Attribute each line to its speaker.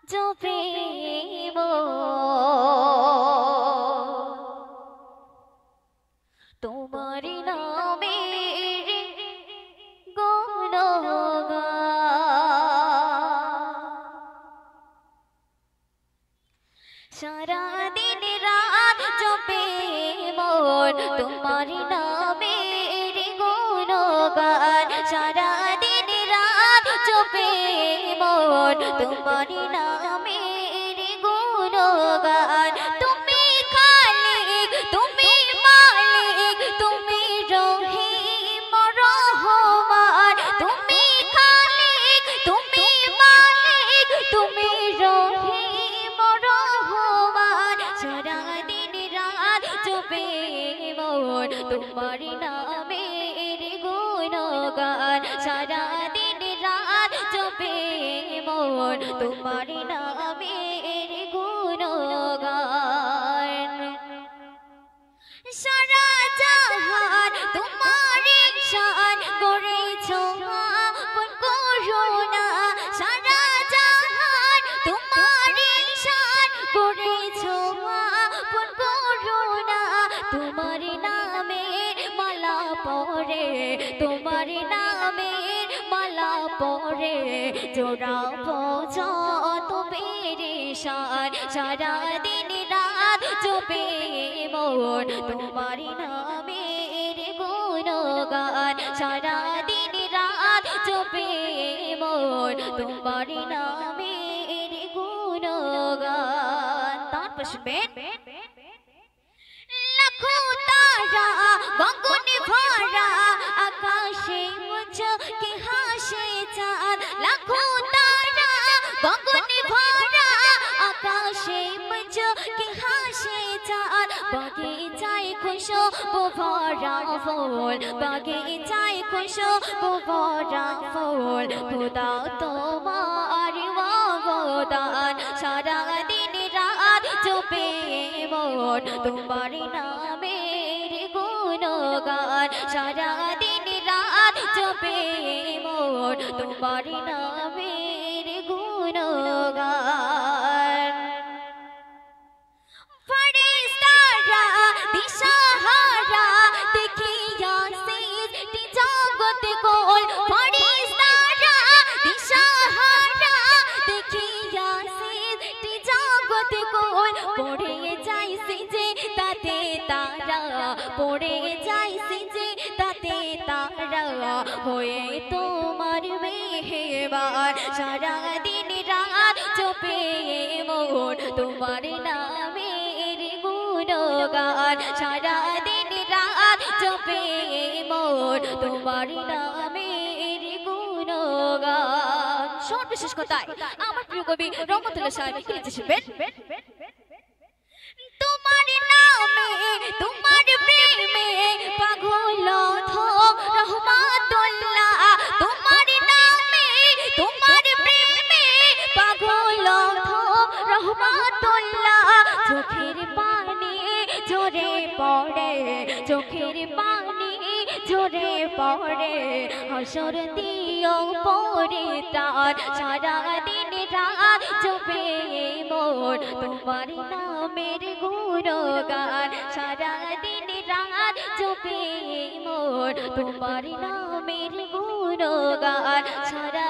Speaker 1: জপে তোমার নামের সারা দিন রাত জপে মন তোমার নামের গুণগান সারা দিন রাত জপে মন তোমার নামের গুণগান তুমি খালিক তুমি মালিক তুমি রহিম রহমান তুমি খালিক তুমি মালিক তুমি রহিম রহমান সারা দিন রাত জপে মন তোমার নামের গুণগান সারা দিন রাত জপে মন তোমার নামের গুণগান সারা জাহান তোমার শান করেছো আপন করুণা সারা জাহান তোমার শান করেছো আপন করুণা তোমার নামের মালা পরে তোমার নামের মালা পরে জোড়াবো যত পেরেশান সারা দিন রাত জপে মন তোমার নামের গুণগান সারা দিন রাত জপে মন তোমার নামের গুণগান তারপর শুনবেন লাখো তারা গগন ভরা আকাশে মুচকি হাসে চাঁদ লাখো তারা গগন ভরা আকাশে মুচকি হাসে চাঁদ বাগিচায় খুশবু ভরা ফুল বাগিচায় খুশবু ভরা ফুল খোদা তোমার অবদান সারা দিন রাত জপে মন তোমার নামের গুণগান সারা দিন রাত জপে মন তোমার নামের গুণগান ফেরেশতারা দিশাহারা দেখিয়া সৃষ্টি জগৎ গোল ফেরেশতারা দিশাহারা দেখিয়া সৃষ্টি জগৎ গোল পড়ে যাইছে যে তাতে তারা পড়ে যাইছে যে তাতে তারা হয়ে তোমার মেহেরবান সারা দিন রাত জপে মন তোমার নামের গুণগান সারা দিন রাত জপে মন তোমার নামের গুণগান শোন বিশেষ কথায় আমার প্রিয় কবি রহমতুল্লাহ সাহেব কি লিখেছিলেন তোমার নামে তোমার প্রেমে পাগল থোক রহমাতুল্লাহ তোমার নামে তোমার প্রেমে পাগল থোক রহমাতুল্লাহ চোখের পানি ঝরে পড়ে চোখের পানি ঝরে পড়ে হাসর দিও পড়ে তার সারা দিন রাত জপে মন তোমার নামের গুণগান সারা দিন রাত জপে মন তোমার নামের গুণগান সারা